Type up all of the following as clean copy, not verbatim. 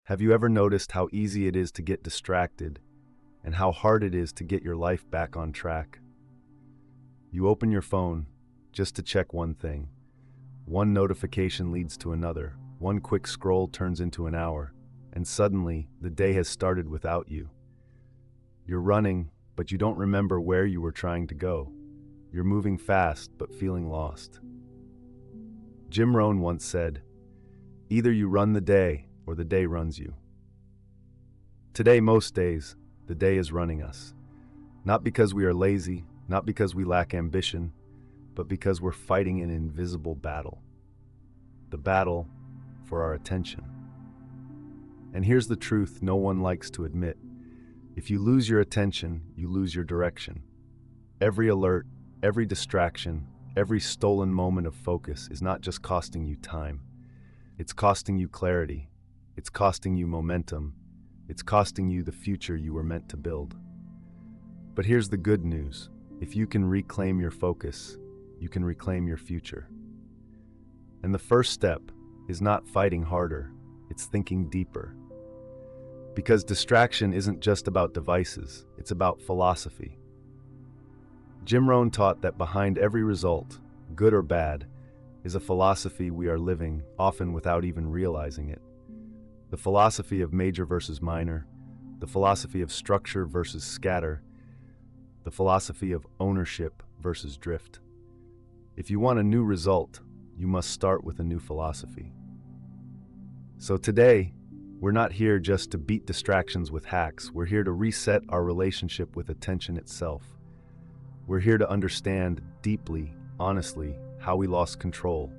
Have you ever noticed how easy it is to get distracted and how hard it is to get your life back on track? You open your phone just to check one thing. One notification leads to another. One quick scroll turns into an hour, and suddenly the day has started without you. You're running, but you don't remember where you were trying to go. You're moving fast, but feeling lost. Jim Rohn once said, "Either you run the day, or the day runs you." Today, most days, the day is running us. Not because we are lazy, not because we lack ambition, but because we're fighting an invisible battle. The battle for our attention. And here's the truth no one likes to admit. If you lose your attention, you lose your direction. Every alert, every distraction, every stolen moment of focus is not just costing you time. It's costing you clarity. It's costing you momentum. It's costing you the future you were meant to build. But here's the good news. If you can reclaim your focus, you can reclaim your future. And the first step is not fighting harder, it's thinking deeper. Because distraction isn't just about devices, it's about philosophy. Jim Rohn taught that behind every result, good or bad, is a philosophy we are living, often without even realizing it. The philosophy of major versus minor, the philosophy of structure versus scatter, the philosophy of ownership versus drift. If you want a new result, you must start with a new philosophy. So today, we're not here just to beat distractions with hacks. We're here to reset our relationship with attention itself. We're here to understand deeply, honestly, how we lost control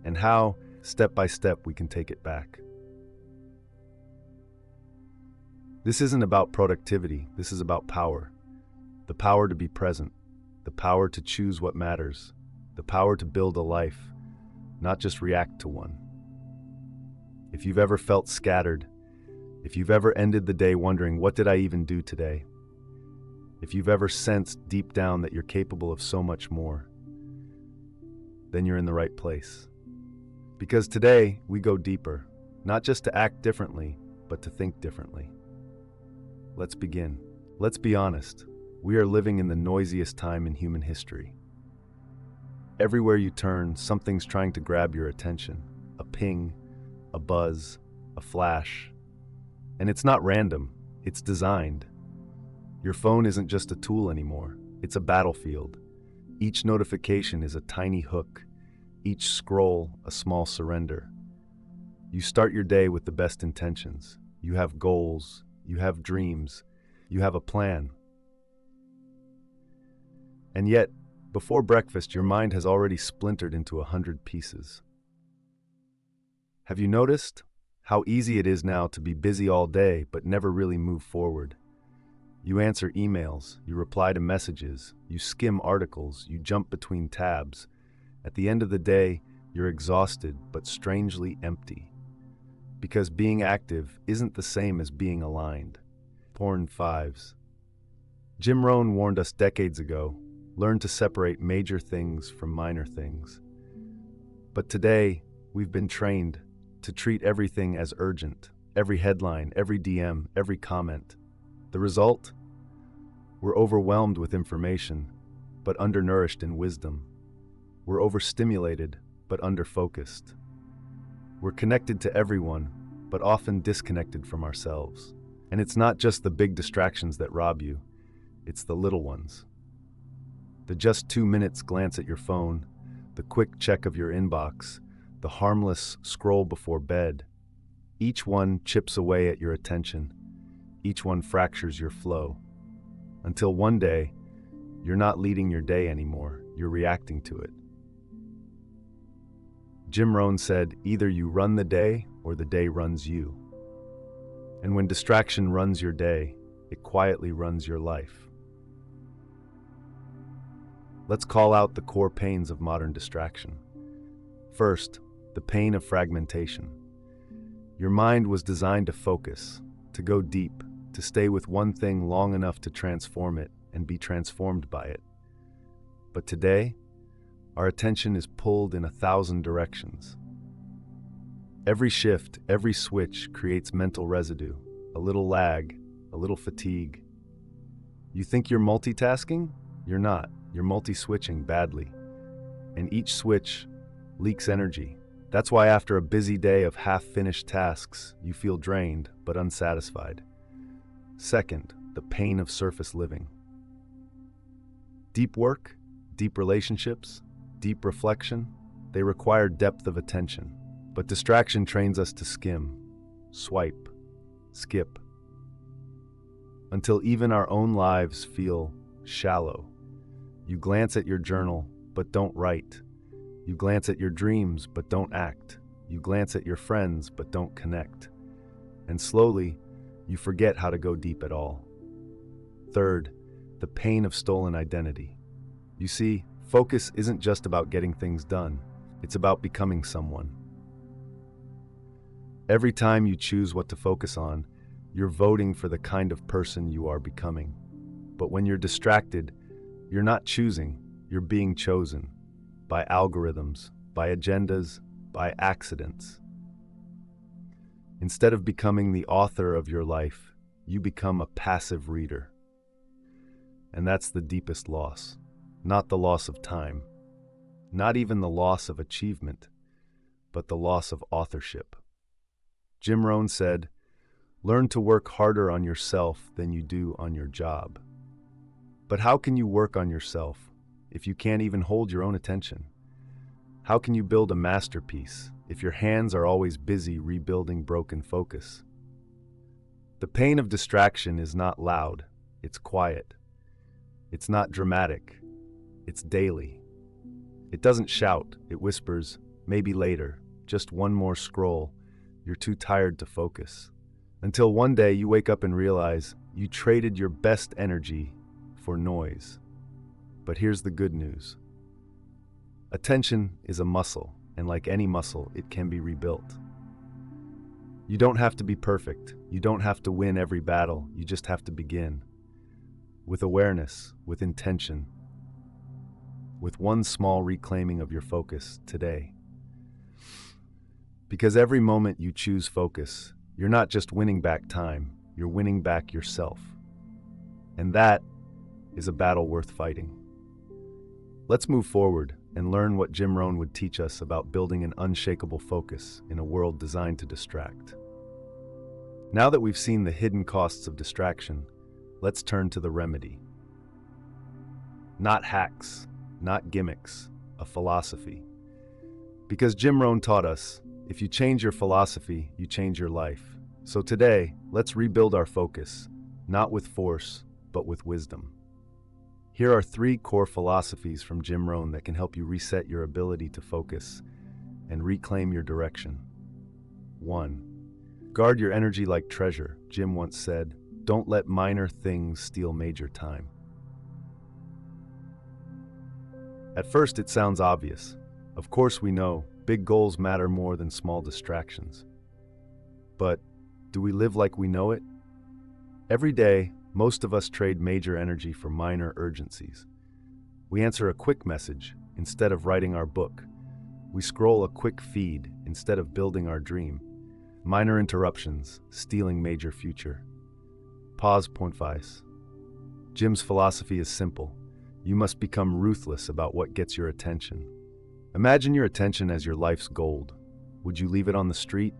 and how, step by step, we can take it back. This isn't about productivity. This is about power. The power to be present, the power to choose what matters, the power to build a life, not just react to one. If you've ever felt scattered, if you've ever ended the day wondering, what did I even do today? If you've ever sensed deep down that you're capable of so much more, then you're in the right place. Because today, we go deeper, not just to act differently, but to think differently. Let's begin. Let's be honest. We are living in the noisiest time in human history. Everywhere you turn, something's trying to grab your attention. A ping, a buzz, a flash. And it's not random, it's designed. Your phone isn't just a tool anymore, it's a battlefield. Each notification is a tiny hook, each scroll a small surrender. You start your day with the best intentions. You have goals, you have dreams, you have a plan. And yet, before breakfast, your mind has already splintered into 100 pieces. Have you noticed how easy it is now to be busy all day but never really move forward? You answer emails, you reply to messages, you skim articles, you jump between tabs. At the end of the day, you're exhausted but strangely empty. Because being active isn't the same as being aligned. Porn fives. Jim Rohn warned us decades ago, learn to separate major things from minor things. But today, we've been trained to treat everything as urgent, every headline, every DM, every comment. The result? We're overwhelmed with information, but undernourished in wisdom. We're overstimulated, but underfocused. We're connected to everyone, but often disconnected from ourselves. And it's not just the big distractions that rob you, it's the little ones. The just 2 minutes glance at your phone, the quick check of your inbox, the harmless scroll before bed. Each one chips away at your attention. Each one fractures your flow. Until one day, you're not leading your day anymore, you're reacting to it. Jim Rohn said, either you run the day or the day runs you. And when distraction runs your day, it quietly runs your life. Let's call out the core pains of modern distraction. First, the pain of fragmentation. Your mind was designed to focus, to go deep, to stay with one thing long enough to transform it and be transformed by it. But today, our attention is pulled in 1,000 directions. Every shift, every switch creates mental residue, a little lag, a little fatigue. You think you're multitasking? You're not. You're multi-switching badly. And each switch leaks energy. That's why after a busy day of half-finished tasks, you feel drained but unsatisfied. Second, the pain of surface living. Deep work, deep relationships, deep reflection, they require depth of attention. But distraction trains us to skim, swipe, skip, until even our own lives feel shallow. You glance at your journal, but don't write. You glance at your dreams, but don't act. You glance at your friends, but don't connect. And slowly, you forget how to go deep at all. Third, the pain of stolen identity. You see, focus isn't just about getting things done. It's about becoming someone. Every time you choose what to focus on, you're voting for the kind of person you are becoming. But when you're distracted, you're not choosing, you're being chosen. By algorithms, by agendas, by accidents. Instead of becoming the author of your life, you become a passive reader. And that's the deepest loss. Not the loss of time, not even the loss of achievement, but the loss of authorship. Jim Rohn said, "Learn to work harder on yourself than you do on your job." But how can you work on yourself if you can't even hold your own attention? How can you build a masterpiece if your hands are always busy rebuilding broken focus? The pain of distraction is not loud, it's quiet. It's not dramatic, it's daily. It doesn't shout, it whispers, maybe later, just one more scroll, you're too tired to focus. Until one day you wake up and realize you traded your best energy for noise. But here's the good news. Attention is a muscle, and like any muscle, it can be rebuilt. You don't have to be perfect. You don't have to win every battle. You just have to begin. With awareness, with intention, with one small reclaiming of your focus today. Because every moment you choose focus, you're not just winning back time, you're winning back yourself. And that is a battle worth fighting. Let's move forward and learn what Jim Rohn would teach us about building an unshakable focus in a world designed to distract. Now that we've seen the hidden costs of distraction, let's turn to the remedy. Not hacks, not gimmicks, a philosophy. Because Jim Rohn taught us, if you change your philosophy, you change your life. So today, let's rebuild our focus, not with force, but with wisdom. Here are 3 core philosophies from Jim Rohn that can help you reset your ability to focus and reclaim your direction. 1. Guard your energy like treasure. Jim once said, "Don't let minor things steal major time." At first, it sounds obvious. Of course, we know big goals matter more than small distractions. But do we live like we know it? Every day, most of us trade major energy for minor urgencies. We answer a quick message instead of writing our book. We scroll a quick feed instead of building our dream. Minor interruptions, stealing major future. Pause, point 5. Jim's philosophy is simple. You must become ruthless about what gets your attention. Imagine your attention as your life's gold. Would you leave it on the street?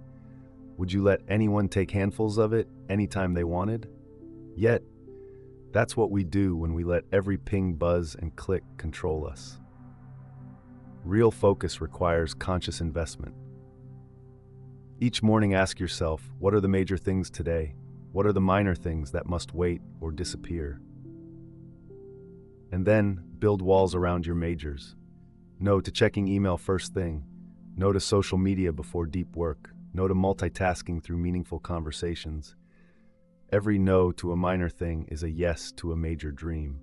Would you let anyone take handfuls of it anytime they wanted? Yet, that's what we do when we let every ping, buzz, and click control us. Real focus requires conscious investment. Each morning ask yourself, what are the major things today? What are the minor things that must wait or disappear? And then build walls around your majors. No to checking email first thing. No to social media before deep work. No to multitasking through meaningful conversations. Every no to a minor thing is a yes to a major dream.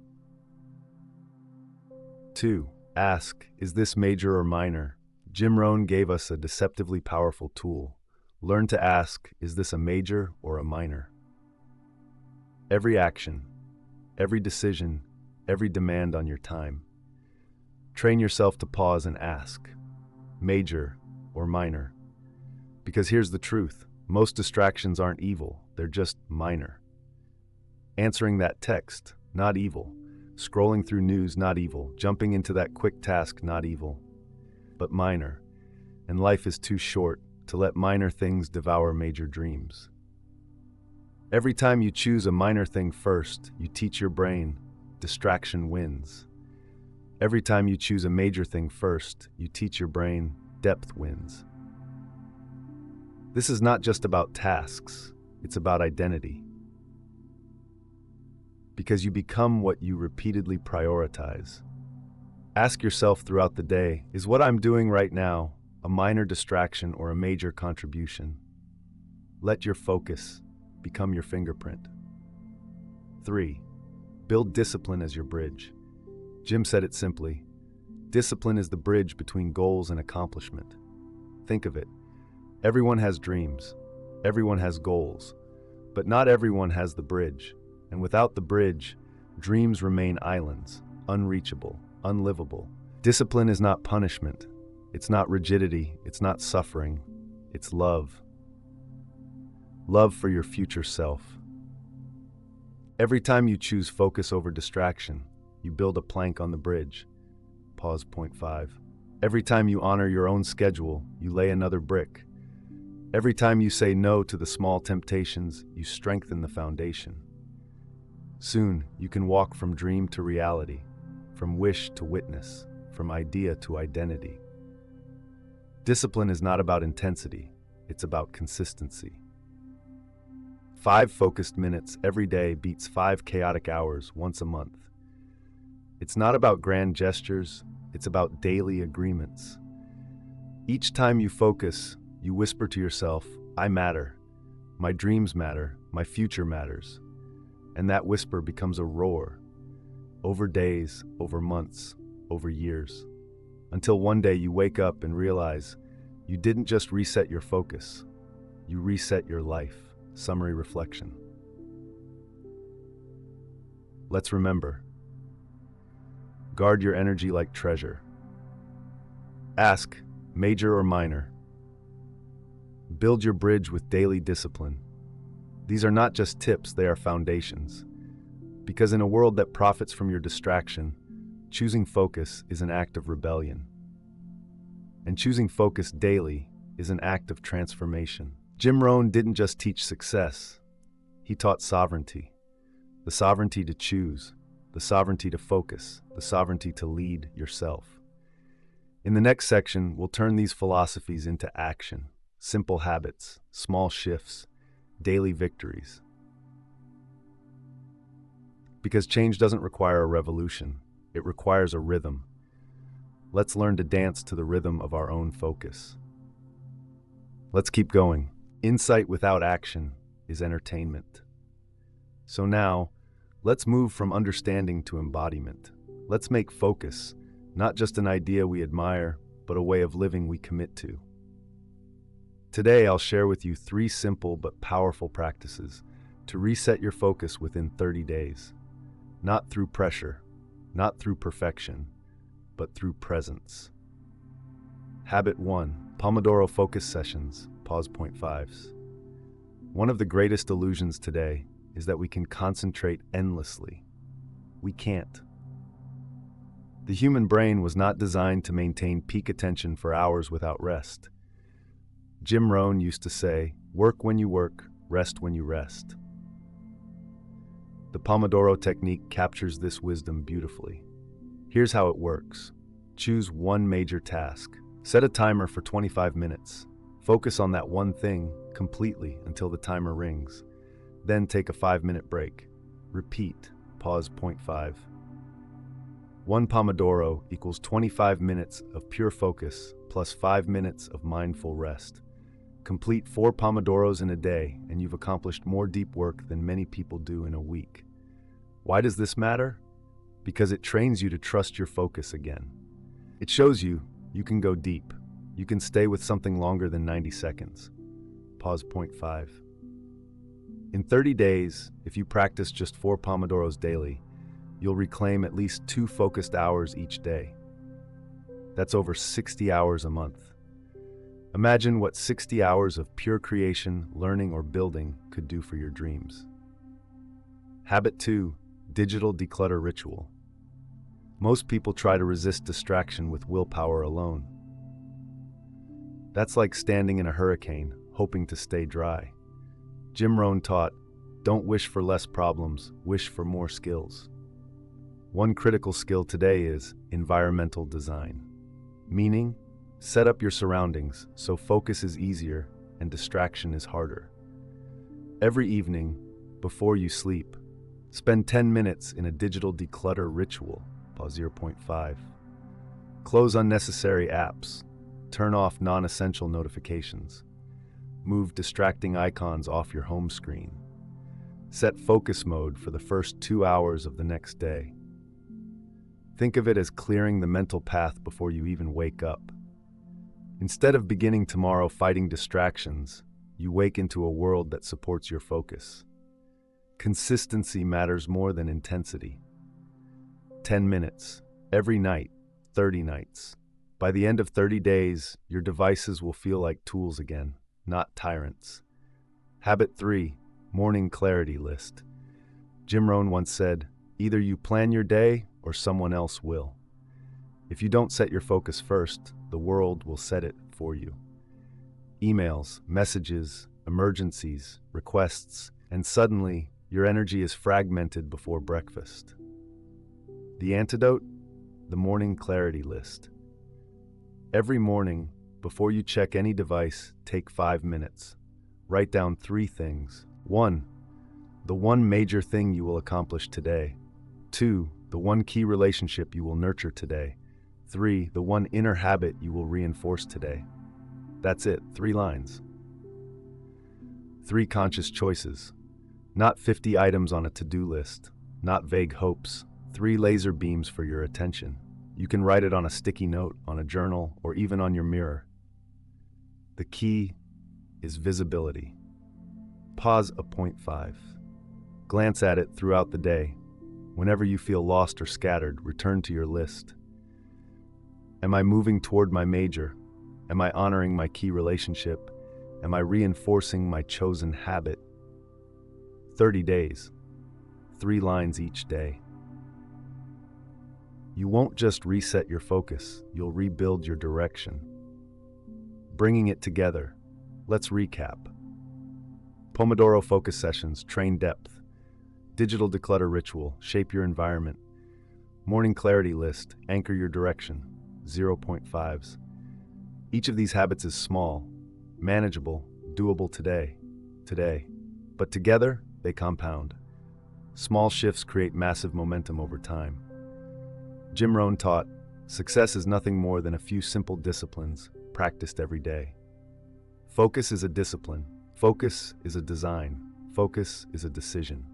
2. Ask, is this major or minor? Jim Rohn gave us a deceptively powerful tool. Learn to ask, is this a major or a minor? Every action, every decision, every demand on your time. Train yourself to pause and ask, major or minor? Because here's the truth. Most distractions aren't evil, they're just minor. Answering that text, not evil. Scrolling through news, not evil. Jumping into that quick task, not evil. But minor. And life is too short to let minor things devour major dreams. Every time you choose a minor thing first, you teach your brain, distraction wins. Every time you choose a major thing first, you teach your brain, depth wins. This is not just about tasks, it's about identity. Because you become what you repeatedly prioritize. Ask yourself throughout the day, is what I'm doing right now a minor distraction or a major contribution? Let your focus become your fingerprint. 3. Build discipline as your bridge. Jim said it simply. Discipline is the bridge between goals and accomplishment. Think of it. Everyone has dreams. Everyone has goals. But not everyone has the bridge. And without the bridge, dreams remain islands, unreachable, unlivable. Discipline is not punishment. It's not rigidity. It's not suffering. It's love. Love for your future self. Every time you choose focus over distraction, you build a plank on the bridge. Pause. Point 5. Every time you honor your own schedule, you lay another brick. Every time you say no to the small temptations, you strengthen the foundation. Soon, you can walk from dream to reality, from wish to witness, from idea to identity. Discipline is not about intensity, it's about consistency. 5 focused minutes every day beats 5 chaotic hours once a month. It's not about grand gestures, it's about daily agreements. Each time you focus, you whisper to yourself, I matter, my dreams matter, my future matters. And that whisper becomes a roar, over days, over months, over years. Until one day you wake up and realize you didn't just reset your focus, you reset your life. Summary reflection. Let's remember. Guard your energy like treasure. Ask, major or minor. Build your bridge with daily discipline. These are not just tips, they are foundations. Because in a world that profits from your distraction, choosing focus is an act of rebellion. And choosing focus daily is an act of transformation. Jim Rohn didn't just teach success, he taught sovereignty. The sovereignty to choose, the sovereignty to focus, the sovereignty to lead yourself. In the next section, we'll turn these philosophies into action, simple habits, small shifts, daily victories. Because change doesn't require a revolution, it requires a rhythm. Let's learn to dance to the rhythm of our own focus. Let's keep going. Insight without action is entertainment. So now, let's move from understanding to embodiment. Let's make focus not just an idea we admire, but a way of living we commit to. Today, I'll share with you 3 simple but powerful practices to reset your focus within 30 days. Not through pressure, not through perfection, but through presence. Habit 1, Pomodoro focus sessions. Pause. Point 5s. One of the greatest illusions today is that we can concentrate endlessly. We can't. The human brain was not designed to maintain peak attention for hours without rest. Jim Rohn used to say, work when you work, rest when you rest. The Pomodoro technique captures this wisdom beautifully. Here's how it works. Choose one major task. Set a timer for 25 minutes. Focus on that one thing completely until the timer rings. Then take a 5-minute break. Repeat. Pause. Point 5. 1 Pomodoro equals 25 minutes of pure focus plus 5 minutes of mindful rest. Complete 4 Pomodoros in a day and you've accomplished more deep work than many people do in a week. Why does this matter? Because it trains you to trust your focus again. It shows you can go deep. You can stay with something longer than 90 seconds. Pause. Point 5. In 30 days, if you practice just 4 Pomodoros daily, you'll reclaim at least 2 focused hours each day. That's over 60 hours a month. Imagine what 60 hours of pure creation, learning, or building could do for your dreams. Habit 2. Digital declutter ritual. Most people try to resist distraction with willpower alone. That's like standing in a hurricane, hoping to stay dry. Jim Rohn taught, don't wish for less problems, wish for more skills. One critical skill today is environmental design. Meaning, set up your surroundings so focus is easier and distraction is harder. Every evening, before you sleep, spend 10 minutes in a digital declutter ritual. Pause 0.5. Close unnecessary apps. Turn off non-essential notifications. Move distracting icons off your home screen. Set focus mode for the first 2 hours of the next day. Think of it as clearing the mental path before you even wake up. Instead of beginning tomorrow fighting distractions, you wake into a world that supports your focus. Consistency matters more than intensity. 10 minutes, every night, 30 nights. By the end of 30 days, your devices will feel like tools again, not tyrants. Habit 3. Morning clarity list. Jim Rohn once said, either you plan your day or someone else will. If you don't set your focus first, the world will set it for you. Emails, messages, emergencies, requests, and suddenly your energy is fragmented before breakfast. The antidote? The morning clarity list. Every morning, before you check any device, take 5 minutes. Write down 3 things. 1. The one major thing you will accomplish today. 2. The one key relationship you will nurture today. 3. The one inner habit you will reinforce today. That's it, 3 lines. 3 conscious choices. Not 50 items on a to-do list. Not vague hopes. 3 laser beams for your attention. You can write it on a sticky note, on a journal, or even on your mirror. The key is visibility. Pause a 0.5. Glance at it throughout the day. Whenever you feel lost or scattered, return to your list. Am I moving toward my major? Am I honoring my key relationship? Am I reinforcing my chosen habit? 30 days. 3 lines each day. You won't just reset your focus, you'll rebuild your direction. Bringing it together, let's recap. Pomodoro focus sessions, train depth. Digital declutter ritual, shape your environment. Morning clarity list, anchor your direction, 0.5s. Each of these habits is small, manageable, doable today. But together, they compound. Small shifts create massive momentum over time. Jim Rohn taught, success is nothing more than a few simple disciplines practiced every day. Focus is a discipline. Focus is a design. Focus is a decision.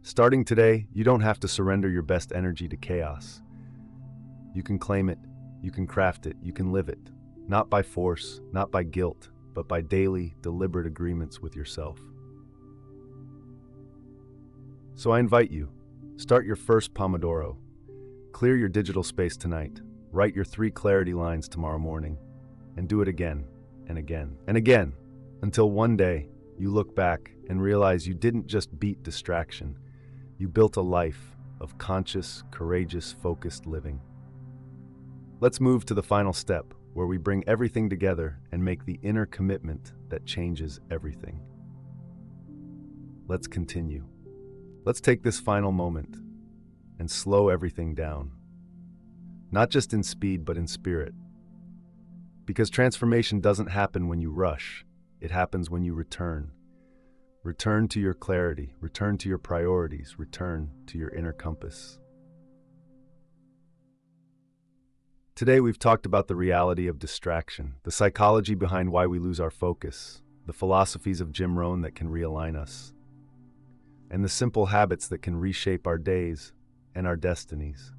Starting today, you don't have to surrender your best energy to chaos. You can claim it, you can craft it, you can live it. Not by force, not by guilt, but by daily, deliberate agreements with yourself. So I invite you, start your first Pomodoro. Clear your digital space tonight. Write your 3 clarity lines tomorrow morning. And do it again, and again, and again, until one day you look back and realize you didn't just beat distraction. You built a life of conscious, courageous, focused living. Let's move to the final step, where we bring everything together and make the inner commitment that changes everything. Let's continue. Let's take this final moment and slow everything down. Not just in speed, but in spirit. Because transformation doesn't happen when you rush. It happens when you return. Return to your clarity, return to your priorities, return to your inner compass. Today we've talked about the reality of distraction, the psychology behind why we lose our focus, the philosophies of Jim Rohn that can realign us, and the simple habits that can reshape our days and our destinies.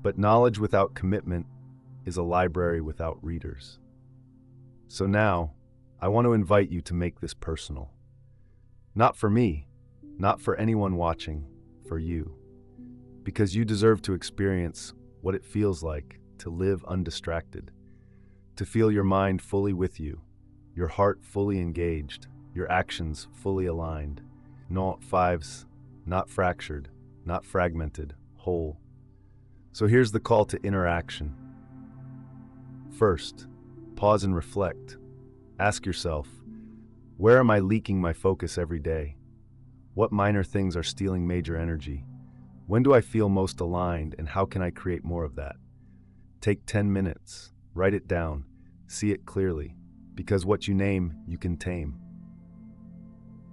But knowledge without commitment is a library without readers. So now, I want to invite you to make this personal. Not for me, not for anyone watching, for you. Because you deserve to experience what it feels like to live undistracted, To feel your mind fully with you, your heart fully engaged, your actions fully aligned. Not fives, not fractured, not fragmented, whole. So here's the call to interaction. First, pause and reflect. Ask yourself, where am I leaking my focus every day? What minor things are stealing major energy? When do I feel most aligned, and how can I create more of that? Take 10 minutes, write it down, see it clearly, because what you name, you can tame.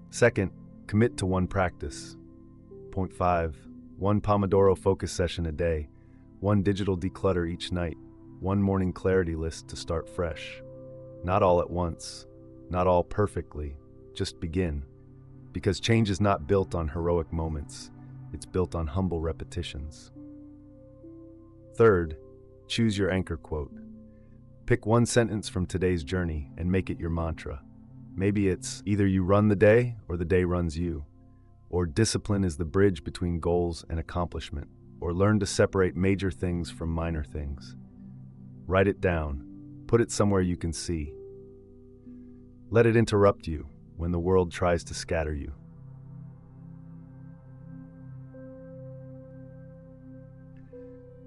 Second, commit to one practice. Point 5, one Pomodoro focus session a day, one digital declutter each night, one morning clarity list to start fresh. Not all at once, not all perfectly, just begin. Because change is not built on heroic moments, it's built on humble repetitions. Third, choose your anchor quote. Pick one sentence from today's journey and make it your mantra. Maybe it's either you run the day or the day runs you, or discipline is the bridge between goals and accomplishment, or learn to separate major things from minor things. Write it down, put it somewhere you can see. Let it interrupt you when the world tries to scatter you.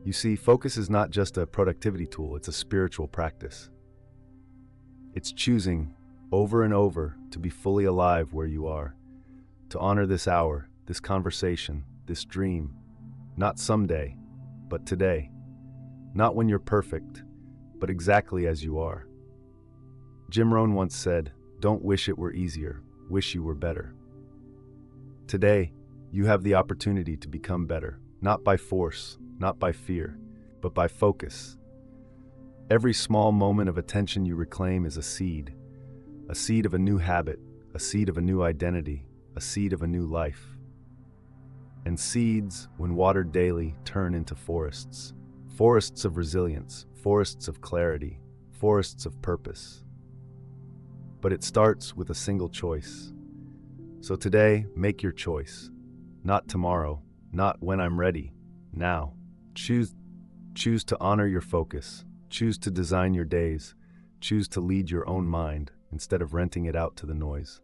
You see, focus is not just a productivity tool, it's a spiritual practice. It's choosing over and over to be fully alive where you are, to honor this hour, this conversation, this dream, not someday, but today. Not when you're perfect, but exactly as you are. Jim Rohn once said, "Don't wish it were easier, wish you were better." Today, you have the opportunity to become better, not by force, not by fear, but by focus. Every small moment of attention you reclaim is a seed of a new habit, a seed of a new identity, a seed of a new life. And seeds, when watered daily, turn into forests. Forests of resilience, forests of clarity, forests of purpose. But it starts with a single choice. So today, make your choice. Not tomorrow, not when I'm ready, now. Choose to honor your focus. Choose to design your days. Choose to lead your own mind instead of renting it out to the noise.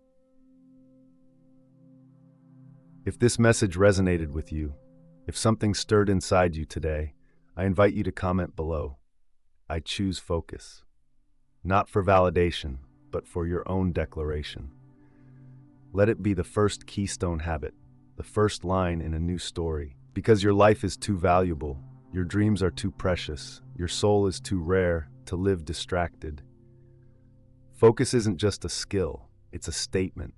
If this message resonated with you, if something stirred inside you today, I invite you to comment below. I choose focus. Not for validation, but for your own declaration. Let it be the first keystone habit, the first line in a new story. Because your life is too valuable, your dreams are too precious, your soul is too rare to live distracted. Focus isn't just a skill, it's a statement.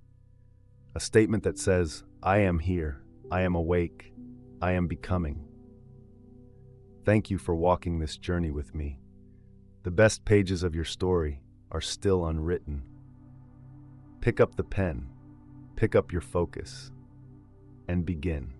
A statement that says, I am here, I am awake, I am becoming. Thank you for walking this journey with me. The best pages of your story are still unwritten. Pick up the pen, pick up your focus, and begin.